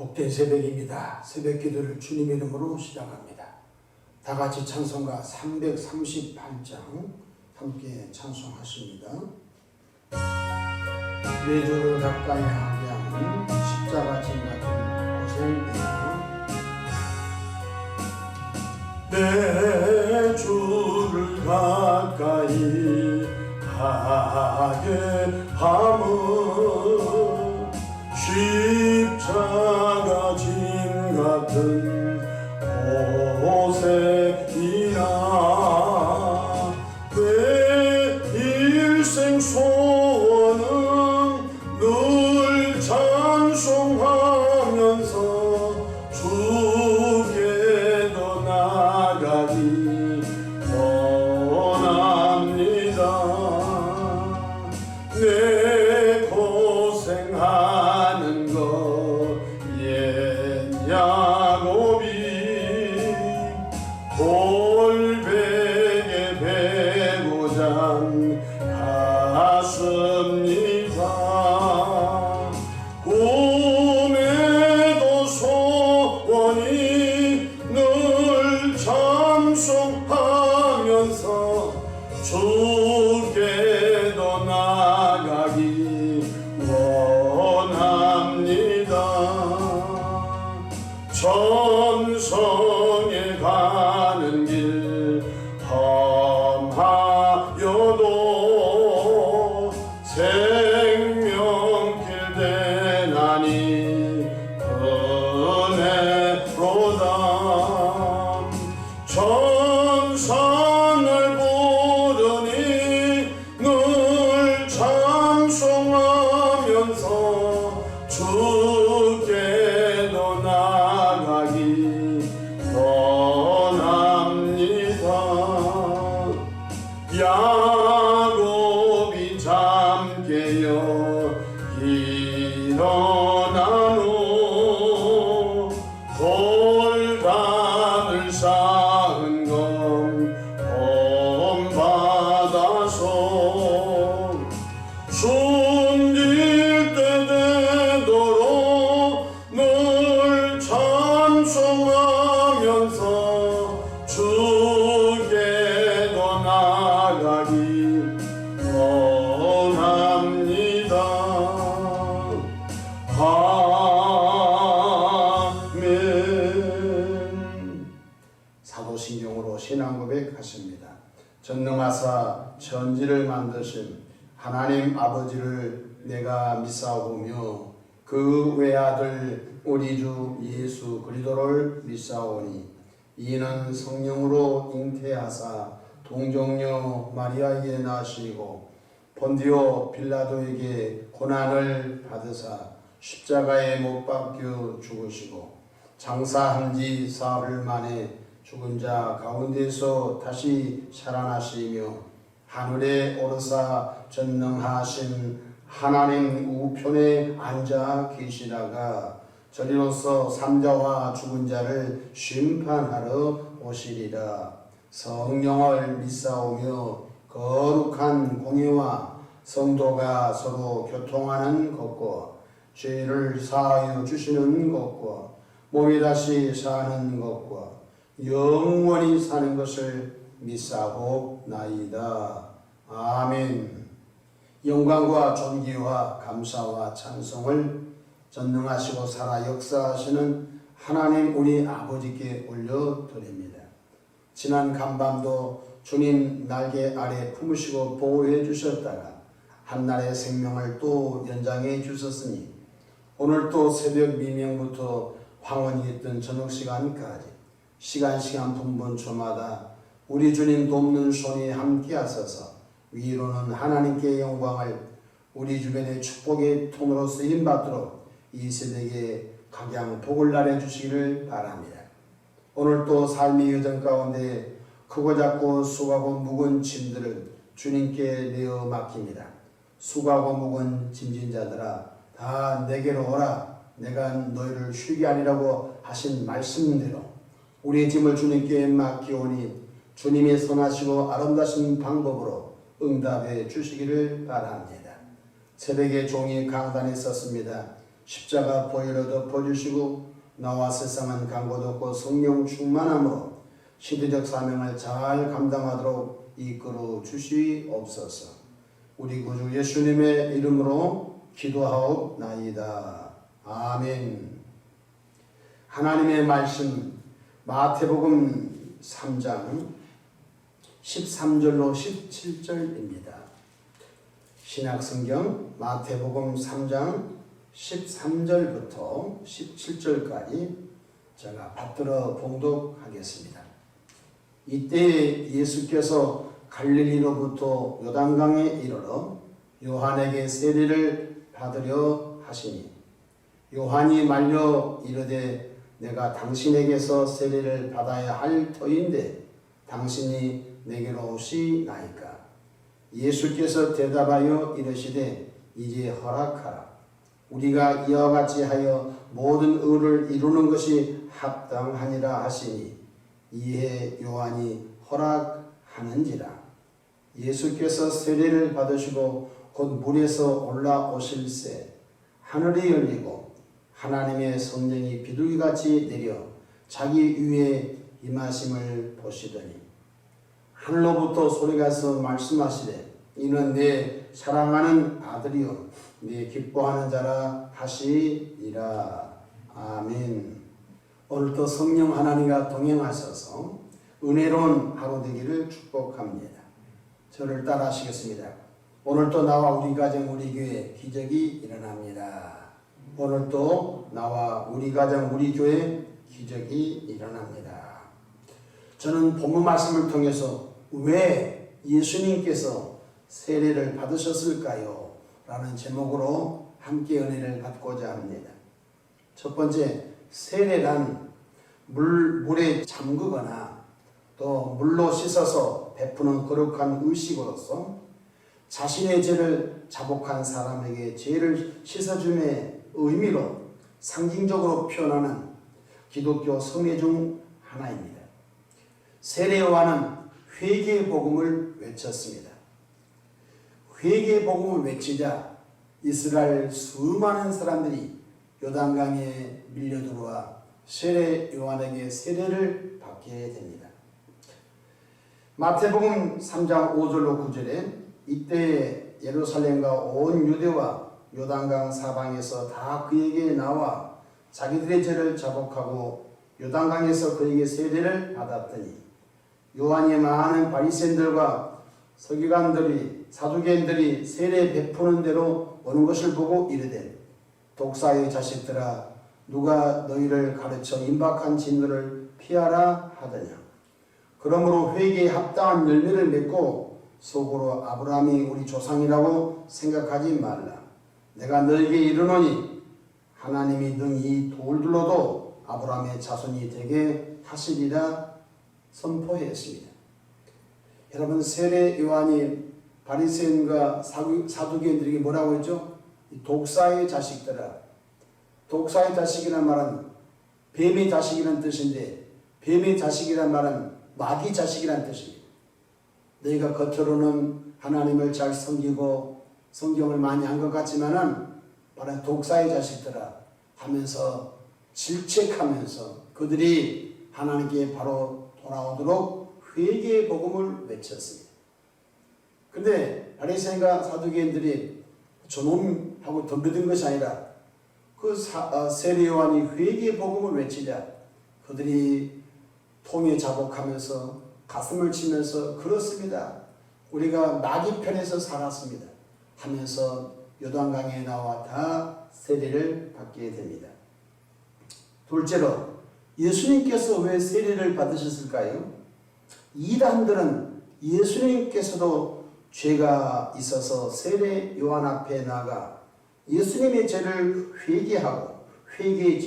복된 새벽입니다. 새벽 기도를 주님 이름으로 시작합니다. 다 같이 찬송가 338장 함께 찬송하십니다. 내 주를 가까이 하게 하는 십자가 진 같은 고생되어 내 주를 가까이 하게 함은 십자가 진 같은 고생이나 내 일생 소원은 늘 찬송하면서 주께도 나가기 원합니다. 내 고생하는 것 옛 야곱이 골백에 배고장 갔습니다. 꿈에도 소원이 늘 찬송하면서 주께도 나가기 원합니다. 천성에 가는 길 험하여도 생명길 대나니 은혜로다. 천상을 부르니 늘 찬송하면서 주께도 나가기 원합니다. 야곱이 잠 깨어 일어난 후 돌담을 쌓은 검 본받아서 숨길 때 되도록 늘 찬송하면서 주께도 나가기 원합니다. 아멘. 사도신경으로 신앙 고백하십니다. 전능하사 천지를 만드신 하나님 아버지를 내가 믿사오며 그 외아들 우리 주 예수 그리스도를 믿사오니 이는 성령으로 잉태하사 동정녀 마리아에게 나시고 본디오 빌라도에게 고난을 받으사 십자가에 못 박혀 죽으시고 장사한 지 사흘 만에 죽은 자 가운데서 다시 살아나시며 하늘에 오르사 전능하신 하나님 우편에 앉아 계시다가 저리로서 삼자와 죽은 자를 심판하러 오시리라. 성령을 믿사오며 거룩한 공예와 성도가 서로 교통하는 것과 죄를 사하여 주시는 것과 몸이 다시 사는 것과 영원히 사는 것을 믿사옵나이다. 아멘. 영광과 존귀와 감사와 찬송을 전능하시고 살아 역사하시는 하나님 우리 아버지께 올려드립니다. 지난 간밤도 주님 날개 아래 품으시고 보호해 주셨다가 한날의 생명을 또 연장해 주셨으니 오늘 또 새벽 미명부터 황혼이 있던 저녁 시간까지 시간 분분초마다 우리 주님 돕는 손이 함께 하셔서 위로는 하나님께 영광을 우리 주변의 축복의 통으로 쓰임받도록 이 새벽에 각양 복을 나눠 주시기를 바랍니다. 오늘 또 삶의 여정 가운데 크고 작고 수고하고 묵은 짐들을 주님께 내어 맡깁니다. 수고하고 묵은 짐진 자들아 다 내게로 오라. 내가 너희를 쉬게 하리라고 하신 말씀대로 우리의 짐을 주님께 맡기오니 주님의 선하시고 아름다신 방법으로 응답해 주시기를 바랍니다. 새벽에 종이 강단에 썼습니다. 십자가 보혈로 덮어주시고 나와 세상은 강고도 없고 성령 충만함으로 시대적 사명을 잘 감당하도록 이끌어 주시옵소서. 우리 구주 예수님의 이름으로 기도하옵나이다. 아멘. 하나님의 말씀 마태복음 3장 13절로 17절입니다. 신약성경 마태복음 3장 13절부터 17절까지 제가 받들어 봉독하겠습니다. 이때 예수께서 갈릴리로부터 요단강에 이르러 요한에게 세례를 받으려 하시니 요한이 말려 이르되 내가 당신에게서 세례를 받아야 할 터인데 당신이 내게로 오시나이까. 예수께서 대답하여 이르시되 이제 허락하라. 우리가 이와 같이 하여 모든 의를 이루는 것이 합당하니라 하시니 이에 요한이 허락하는지라. 예수께서 세례를 받으시고 곧 물에서 올라오실새 하늘이 열리고 하나님의 성령이 비둘기같이 내려 자기 위에 임하심을 보시더니 하늘로부터 소리가서 말씀하시되 이는 내 사랑하는 아들이요 내 기뻐하는 자라 하시니라. 아멘. 오늘도 성령 하나님과 동행하셔서 은혜로운 하루 되기를 축복합니다. 저를 따라 하시겠습니다. 오늘도 나와 우리 가정 우리 교회 기적이 일어납니다. 오늘도 나와 우리 가정 우리 교회 기적이 일어납니다. 저는 본문 말씀을 통해서 왜 예수님께서 세례를 받으셨을까요? 라는 제목으로 함께 은혜를 받고자 합니다. 첫 번째, 세례란 물에 잠그거나 또 물로 씻어서 베푸는 거룩한 의식으로서 자신의 죄를 자복한 사람에게 죄를 씻어줌의 의미로 상징적으로 표현하는 기독교 성회 중 하나입니다. 세례 요한은 회개의 복음을 외쳤습니다. 회개의 복음을 외치자 이스라엘 수많은 사람들이 요단강에 밀려들어와 세례 요한에게 세례를 받게 됩니다. 마태복음 3장 5절로 9절에 이때 예루살렘과 온 유대와 요단강 사방에서 다 그에게 나와 자기들의 죄를 자복하고 요단강에서 그에게 세례를 받았더니 요한이 많은 바리새인들과 서기관들이 사두개인들이 세례 베푸는 대로 오는 것을 보고 이르되 독사의 자식들아 누가 너희를 가르쳐 임박한 진노를 피하라 하더냐. 그러므로 회개에 합당한 열매를 맺고 속으로 아브라함이 우리 조상이라고 생각하지 말라. 내가 너에게 이르노니 하나님이 능히 돌들로도 아브라함의 자손이 되게 하시리라 선포했습니다. 여러분, 세례 요한이 바리새인과 사두개인들에게 뭐라고 했죠? 독사의 자식들아. 독사의 자식이라는 말은 뱀의 자식이라는 뜻인데 뱀의 자식이라는 말은 마귀 자식이라는 뜻입니다. 너희가 겉으로는 하나님을 잘 섬기고 성경을 많이 한 것 같지만은 바로 독사의 자식들아 하면서 질책하면서 그들이 하나님께 바로 돌아오도록 회개의 복음을 외쳤습니다. 근데 바리새인과 사두개인들이 저놈하고 덤벼든 것이 아니라 그 세례 요한이 회개의 복음을 외치자 그들이 통에 자복하면서 가슴을 치면서 그렇습니다. 우리가 마귀 편에서 살았습니다 하면서 요단강에 나와 다 세례를 받게 됩니다. 둘째로 예수님께서 왜 세례를 받으셨을까요? 이단들은 예수님께서도 죄가 있어서 세례 요한 앞에 나가 예수님의 죄를 회개하고 회개의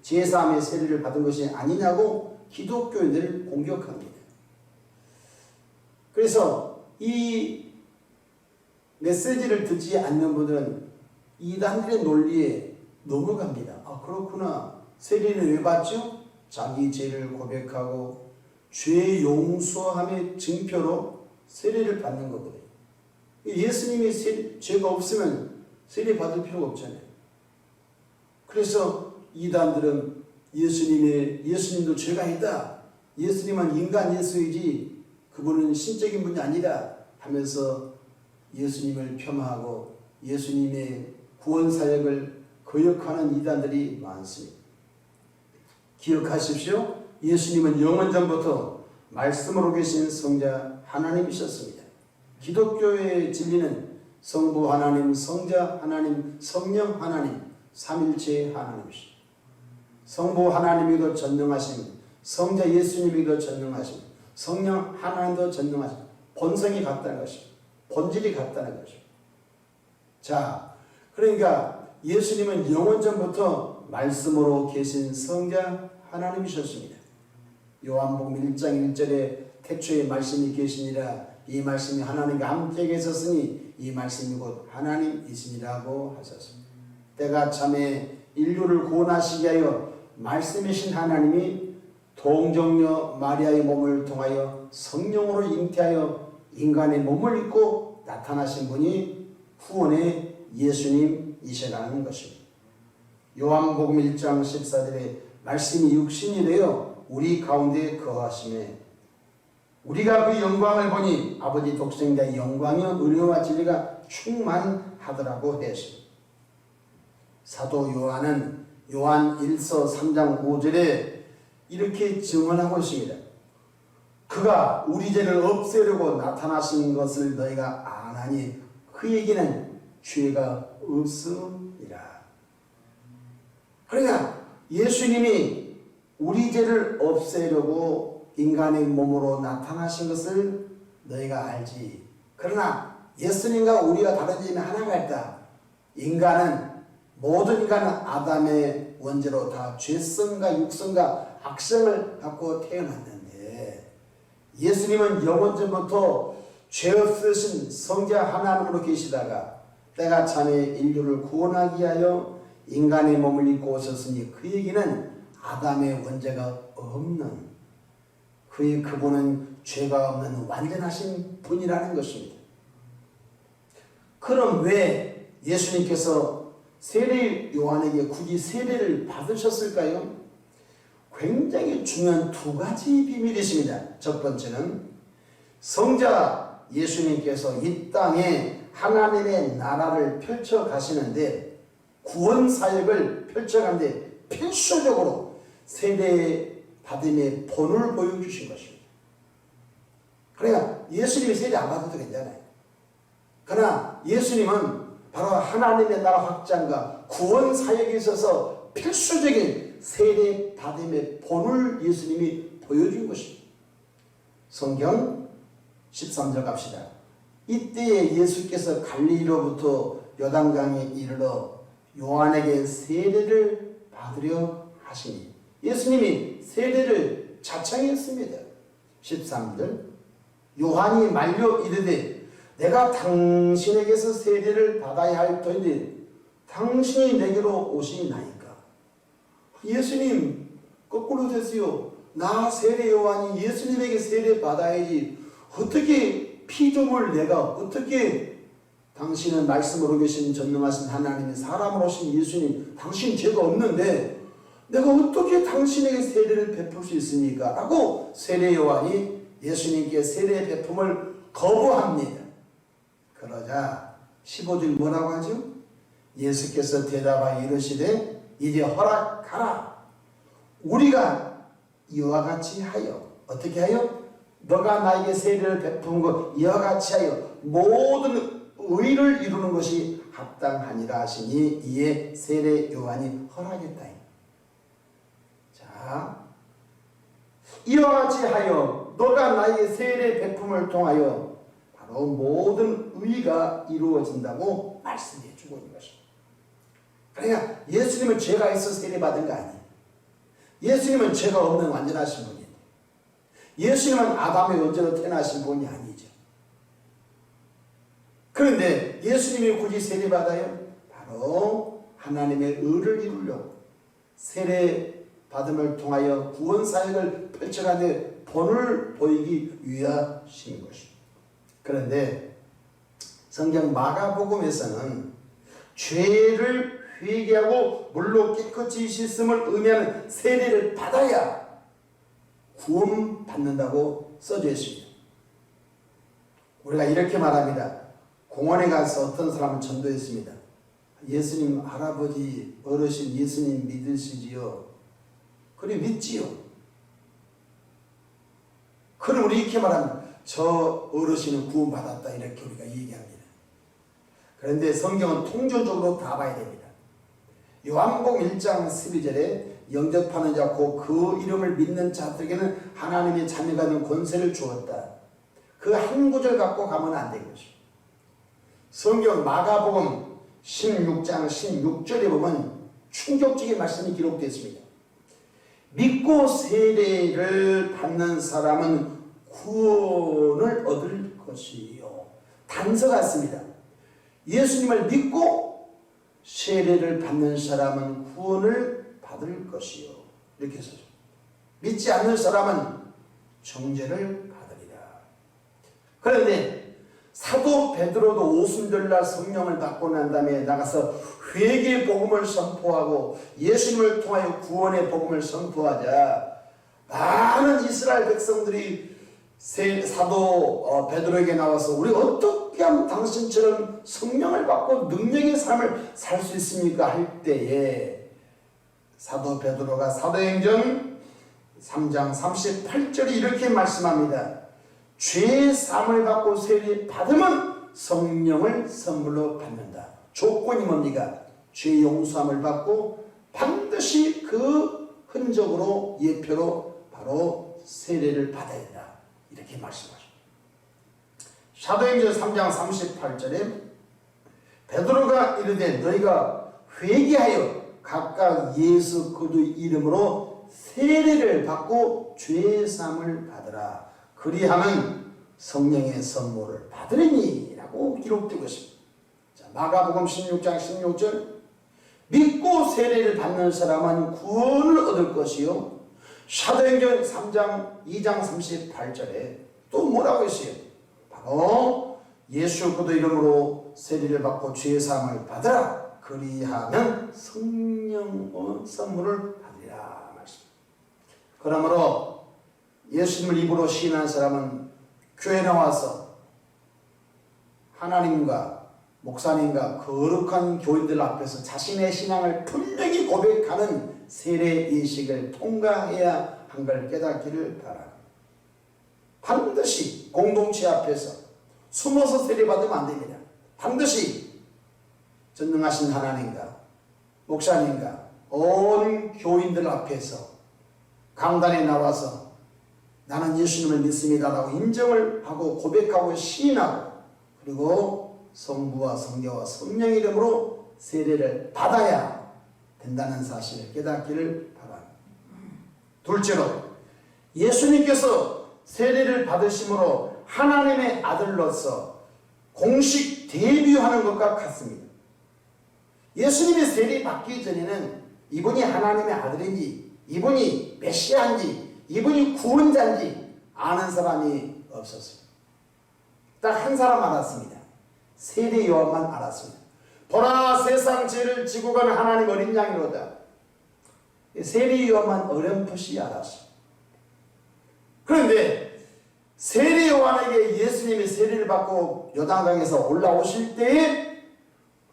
제사함의 세례를 받은 것이 아니냐고 기독교인들을 공격합니다. 그래서 이 메시지를 듣지 않는 분들은 이단들의 논리에 넘어갑니다. 아, 그렇구나. 세례는 왜 받죠? 자기 죄를 고백하고 죄 용서함의 증표로 세례를 받는 거거든요. 예수님이 죄가 없으면 세례 받을 필요가 없잖아요. 그래서 이단들은 예수님도 죄가 있다. 예수님은 인간 예수이지 그분은 신적인 분이 아니다 하면서 예수님을 폄하하고 예수님의 구원 사역을 거역하는 이단들이 많습니다. 기억하십시오. 예수님은 영원전부터 말씀으로 계신 성자 하나님이셨습니다. 기독교의 진리는 성부 하나님, 성자 하나님, 성령 하나님, 삼일체 하나님이십니다. 성부 하나님이도 전능하신, 성자 예수님이도 전능하신, 성령 하나님도 전능하신, 본성이 같다는 것입니다. 본질이 같다는 것입니다. 자, 그러니까 예수님은 영원전부터 말씀으로 계신 성자 하나님이셨습니다. 요한복음 1장 1절에 태초에 말씀이 계시니라 이 말씀이 하나님과 함께 계셨으니 이 말씀이 곧 하나님이시니라고 하셨습니다. 때가 참에 인류를 구원하시기 위하여 말씀이신 하나님이 동정녀 마리아의 몸을 통하여 성령으로 잉태하여 인간의 몸을 입고 나타나신 분이 후원의 예수님이시라는 것입니다. 요한복음 1장 14절에 말씀이 육신이 되어 우리 가운데 거하심에 우리가 그 영광을 보니 아버지 독생자의 영광이요 은혜와 진리가 충만하더라고 했습니다. 사도 요한은 요한 1서 3장 5절에 이렇게 증언하고 있습니다. 그가 우리 죄를 없애려고 나타나신 것을 너희가 아나니 그에게는 죄가 없음이라. 그러니까 예수님이 우리 죄를 없애려고 인간의 몸으로 나타나신 것을 너희가 알지. 그러나 예수님과 우리가 다른 점이 하나가 있다. 모든 인간은 아담의 원죄로 다 죄성과 육성과 악성을 갖고 태어났는데 예수님은 영원전부터 죄 없으신 성자 하나님으로 계시다가 때가 참에 인류를 구원하기 위하여 인간의 몸을 입고 오셨으니 그에게는 아담의 원죄가 없는 그분은 죄가 없는 완전하신 분이라는 것입니다. 그럼 왜 예수님께서 세례 요한에게 굳이 세례를 받으셨을까요? 굉장히 중요한 두 가지 비밀이 있습니다. 첫 번째는 성자 예수님께서 이 땅에 하나님의 나라를 펼쳐 가시는데 구원 사역을 펼쳐가는데 필수적으로 세례 받음의 본을 보여주신 것입니다. 그러니까 예수님이 세례 안 받아도 괜찮아요. 그러나 예수님은 바로 하나님의 나라 확장과 구원 사역에 있어서 필수적인 세례 받음의 본을 예수님이 보여준 것입니다. 성경 13절 갑시다. 이때에 예수께서 갈릴리로부터 요단강에 이르러 요한에게 세례를 받으려 하시니 예수님이 세례를 자청했습니다. 13절 요한이 말려 이르되 내가 당신에게서 세례를 받아야 할 터인데 당신이 내게로 오시나이까. 예수님 거꾸로 됐어요. 나 세례 요한이 예수님에게 세례 받아야지 어떻게 피조물 내가 어떻게 당신은 말씀으로 계신 전능하신 하나님의 사람으로 오신 예수님 당신 죄가 없는데 내가 어떻게 당신에게 세례를 베풀 수 있습니까? 라고 세례 요한이 예수님께 세례 베품을 거부합니다. 그러자 15절 뭐라고 하죠? 예수께서 대답하여 이르시되 이제 허락하라. 우리가 이와 같이 하여 어떻게 하여? 너가 나에게 세례를 베푼 것 이와 같이 하여 모든 의를 이루는 것이 합당하니라 하시니 이에 세례 요한이 허락했다. 자, 이와 같이 하여 너가 나에게 세례 베품을 통하여 바로 모든 의가 이루어진다고 말씀해 주고 있는 것입니다. 그러니까 예수님은 죄가 있어 세례 받은 거 아니에요. 예수님은 죄가 없는 완전하신 분이에요. 예수님은 아담의 원죄로 태어나신 분이 아니죠. 그런데 예수님이 굳이 세례 받아요? 바로 하나님의 의를 이루려고 세례 받음을 통하여 구원 사역을 펼쳐가는 본을 보이기 위하신 것입니다. 그런데 성경 마가복음에서는 죄를 회개하고 물로 깨끗이 씻음을 의미하는 세례를 받아야 구원받는다고 써져 있습니다. 우리가 이렇게 말합니다. 공원에 가서 어떤 사람을 전도했습니다. 예수님 할아버지 어르신 예수님 믿으시지요? 그래 믿지요. 그럼 우리 이렇게 말하면 저 어르신은 구원받았다 이렇게 우리가 얘기합니다. 그런데 성경은 통조적으로 다 봐야 됩니다. 요한복음 1장 12절에 영접하는 자 곧 그 이름을 믿는 자들에게는 하나님의 자녀가 되는 권세를 주었다. 그 한 구절 갖고 가면 안 되는 것입니다. 성경 마가복음 16장 16절에 보면 충격적인 말씀이 기록되어 있습니다. 믿고 세례를 받는 사람은 구원을 얻을 것이요. 단서가 있습니다. 예수님을 믿고 세례를 받는 사람은 구원을 받을 것이요. 이렇게 써요. 믿지 않는 사람은 정죄를 받으리라. 그런데 사도 베드로도 오순절날 성령을 받고 난 다음에 나가서 회개의 복음을 선포하고 예수님을 통하여 구원의 복음을 선포하자 많은 이스라엘 백성들이 사도 베드로에게 나와서 우리 어떻게 하면 당신처럼 성령을 받고 능력의 삶을 살 수 있습니까? 할 때에 사도 베드로가 사도행전 3장 38절에 이렇게 말씀합니다. 죄 사함을 받고 세례 받으면 성령을 선물로 받는다. 조건이 뭡니까? 죄 용서함을 받고 반드시 그 흔적으로 예표로 바로 세례를 받아야 한다. 이렇게 말씀하십니다. 사도행전 3장 38절에 베드로가 이르되 너희가 회개하여 각각 예수 그리스도의 이름으로 세례를 받고 죄 사함을 받으라. 그리하면 성령의 선물을 받으리니 라고 기록되고 있습니다. 자, 마가복음 16장 16절 믿고 세례를 받는 사람은 구원을 얻을 것이요. 사도행전 3장 2장 38절에 또 뭐라고 했어요? 바로 예수 그리스도 이름으로 세례를 받고 죄 사함을 받으라. 그리하면 성령의 선물을 받으리라 말씀. 그러므로 예수님을 입으로 시인한 사람은 교회 나와서 하나님과 목사님과 거룩한 교인들 앞에서 자신의 신앙을 분명히 고백하는 세례 인식을 통과해야 한 걸 깨닫기를 바랍니다. 반드시 공동체 앞에서 숨어서 세례받으면 안 됩니다. 반드시 전능하신 하나님과 목사님과 온 교인들 앞에서 강단에 나와서 나는 예수님을 믿습니다라고 인정을 하고 고백하고 시인하고 그리고 성부와 성자와 성령 이름으로 세례를 받아야 된다는 사실을 깨닫기를 바랍니다. 둘째로 예수님께서 세례를 받으심으로 하나님의 아들로서 공식 데뷔하는 것과 같습니다. 예수님이 세례 받기 전에는 이분이 하나님의 아들인지 이분이 메시아인지 이분이 구원자인지 아는 사람이 없었어요. 딱 한 사람 알았습니다. 세례 요한만 알았습니다. 보라 세상 죄를 지고 가는 하나님 어린 양이로다. 세례 요한만 어렴풋이 알았어요. 그런데 세례 요한에게 예수님이 세례를 받고 요단강에서 올라오실 때에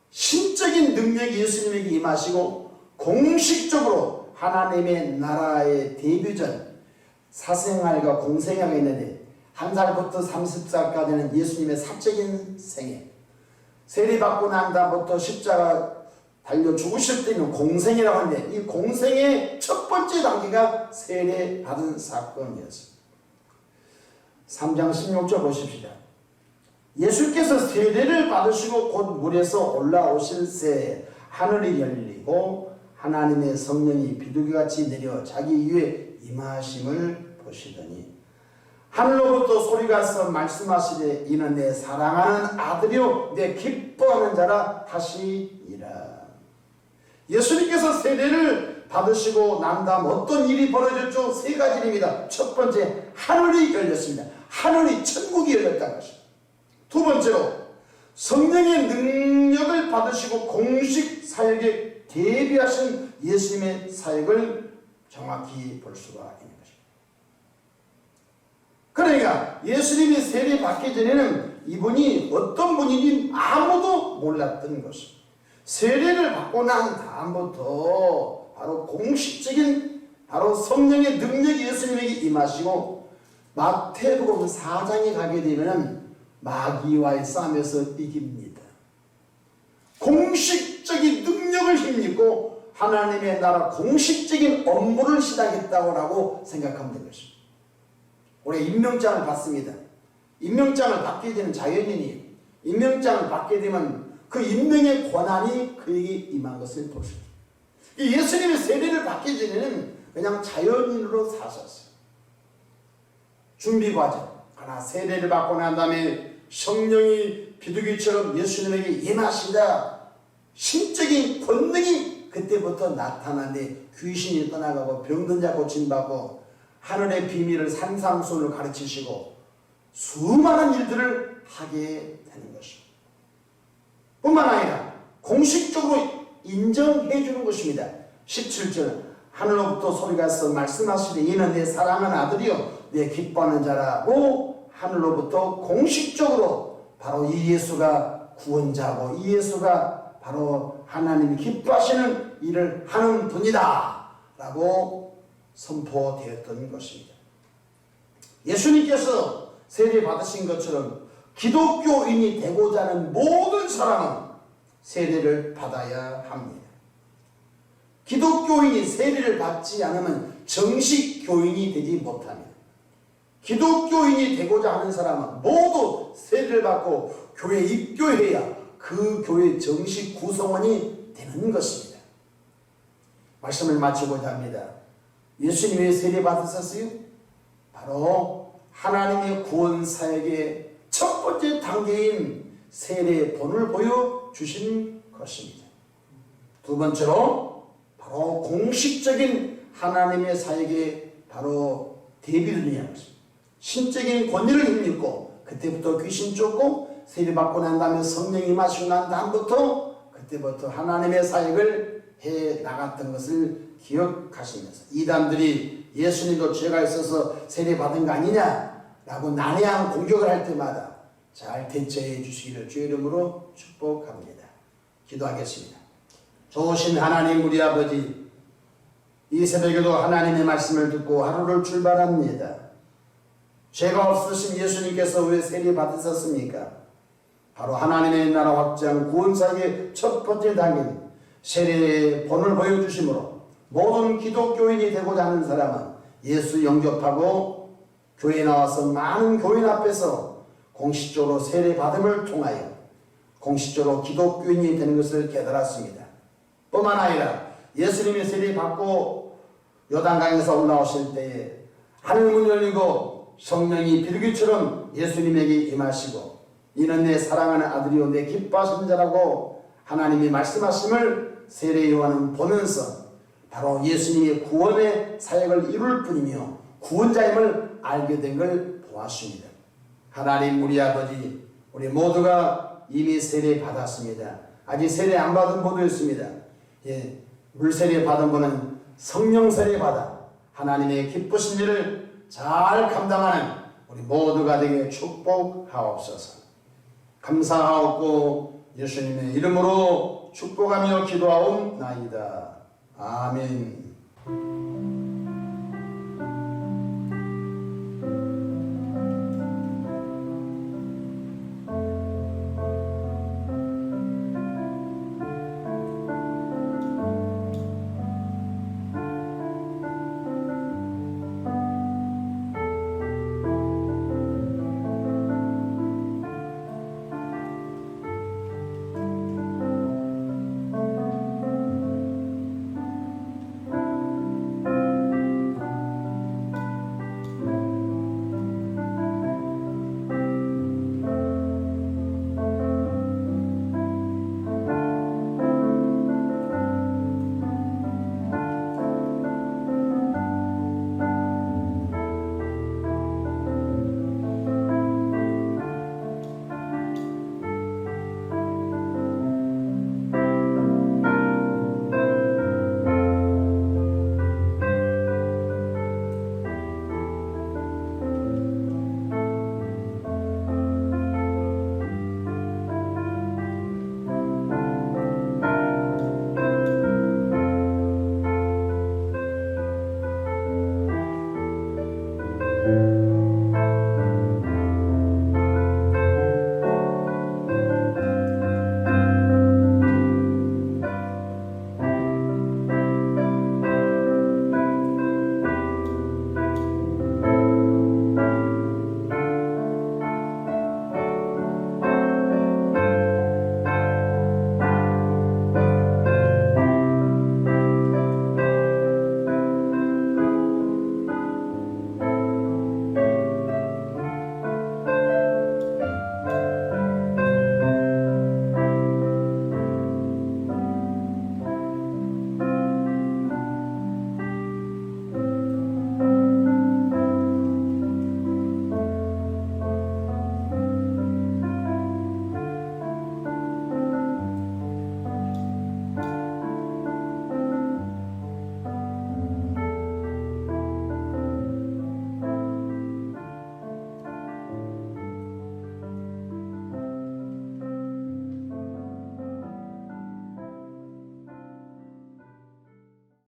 신적인 능력이 예수님에게 임하시고 공식적으로 하나님의 나라의 데뷔전 사생활과 공생애가 있는데 1살부터 30살까지는 예수님의 사적인 생애, 세례받고 난 다음부터 십자가 달려 죽으실 때는 공생이라고 하는데 이 공생의 첫 번째 단계가 세례받은 사건이었습니다. 3장 16절 보십시다. 예수께서 세례를 받으시고 곧 물에서 올라오실 새 하늘이 열리고 하나님의 성령이 비둘기같이 내려 자기 위에 임하심을 보시더니 하늘로부터 소리가 서 말씀하시되 이는 내 사랑하는 아들이요 내 기뻐하는 자라 하시니라. 예수님께서 세례를 받으시고 난 다음 어떤 일이 벌어졌죠? 세 가지 일입니다. 첫 번째, 하늘이 열렸습니다. 하늘이 천국이 열렸다는 것입니다. 두 번째로 성령의 능력을 받으시고 공식 사역에 대비하신 예수님의 사역을 정확히 볼 수가 있는 것입니다. 그러니까 예수님이 세례 받기 전에는 이분이 어떤 분인지 아무도 몰랐던 것입니다. 세례를 받고 난 다음부터 바로 공식적인 바로 성령의 능력이 예수님에게 임하시고 마태복음 4장에 가게 되면 마귀와의 싸움에서 이깁니다. 공식적인 능력을 힘입고 하나님의 나라 공식적인 업무를 시작했다고 생각하면 되는 것입니다. 올해 임명장을 받습니다. 임명장을 받게 되는 자연인이 임명장을 받게 되면 그 임명의 권한이 그에게 임한 것을 볼 수 있습니다. 예수님의 세례를 받기 전에는 그냥 자연인으로 사셨어요. 준비 과정. 그러나 세례를 받고 난 다음에 성령이 비둘기처럼 예수님에게 임하시다 신적인 권능이 그때부터 나타나는데 귀신이 떠나가고 병든 자 고침받고 하늘의 비밀을 산상수훈을 가르치시고 수많은 일들을 하게 되는 것입니다. 뿐만 아니라 공식적으로 인정해 주는 것입니다. 17절 하늘로부터 소리가 있어 말씀하시되 이는 내 사랑하는 아들이요 내 기뻐하는 자라고 하늘로부터 공식적으로 바로 이 예수가 구원자고 이 예수가 바로 하나님이 기뻐하시는 일을 하는 분이다 라고 선포되었던 것입니다. 예수님께서 세례 받으신 것처럼 기독교인이 되고자 하는 모든 사람은 세례를 받아야 합니다. 기독교인이 세례를 받지 않으면 정식 교인이 되지 못합니다. 기독교인이 되고자 하는 사람은 모두 세례를 받고 교회에 입교해야 그 교회의 정식 구성원이 되는 것입니다. 말씀을 마치고자 합니다. 예수님이 왜 세례 받으셨어요? 바로 하나님의 구원 사역의 첫 번째 단계인 세례의 본을 보여주신 것입니다. 두 번째로 바로 공식적인 하나님의 사역에 바로 대비를 위한 것입니다. 신적인 권위를 힘입고 그때부터 귀신 쫓고 세례받고 난 다음에 성령이 마시고 난 다음부터 그때부터 하나님의 사역을 해 나갔던 것을 기억하시면서 이단들이 예수님도 죄가 있어서 세례받은 거 아니냐라고 난해한 공격을 할 때마다 잘 대처해 주시기를 주의 이름으로 축복합니다. 기도하겠습니다. 좋으신 하나님 우리 아버지, 이 새벽에도 하나님의 말씀을 듣고 하루를 출발합니다. 죄가 없으신 예수님께서 왜 세례 받으셨습니까? 바로 하나님의 나라 확장 구원사역의 첫 번째 단계인 세례의 본을 보여주심으로 모든 기독교인이 되고자 하는 사람은 예수 영접하고 교회에 나와서 많은 교인 앞에서 공식적으로 세례 받음을 통하여 공식적으로 기독교인이 되는 것을 깨달았습니다. 뿐만 아니라 예수님이 세례 받고 요단강에서 올라오실 때에 하늘문이 열리고 성령이 비둘기처럼 예수님에게 임하시고 이는 내 사랑하는 아들이요 내 기뻐하시는 자라고 하나님이 말씀하심을 세례 요한은 보면서 바로 예수님의 구원의 사역을 이룰 뿐이며 구원자임을 알게 된 걸 보았습니다. 하나님 우리 아버지, 우리 모두가 이미 세례 받았습니다. 아직 세례 안 받은 분도 있습니다. 물세례 받은 분은 성령 세례 받아 하나님의 기쁘신 일을 잘 감당하는 우리 모두가 되게 축복하옵소서. 감사하옵고 예수님의 이름으로 축복하며 기도하옵나이다. 아멘.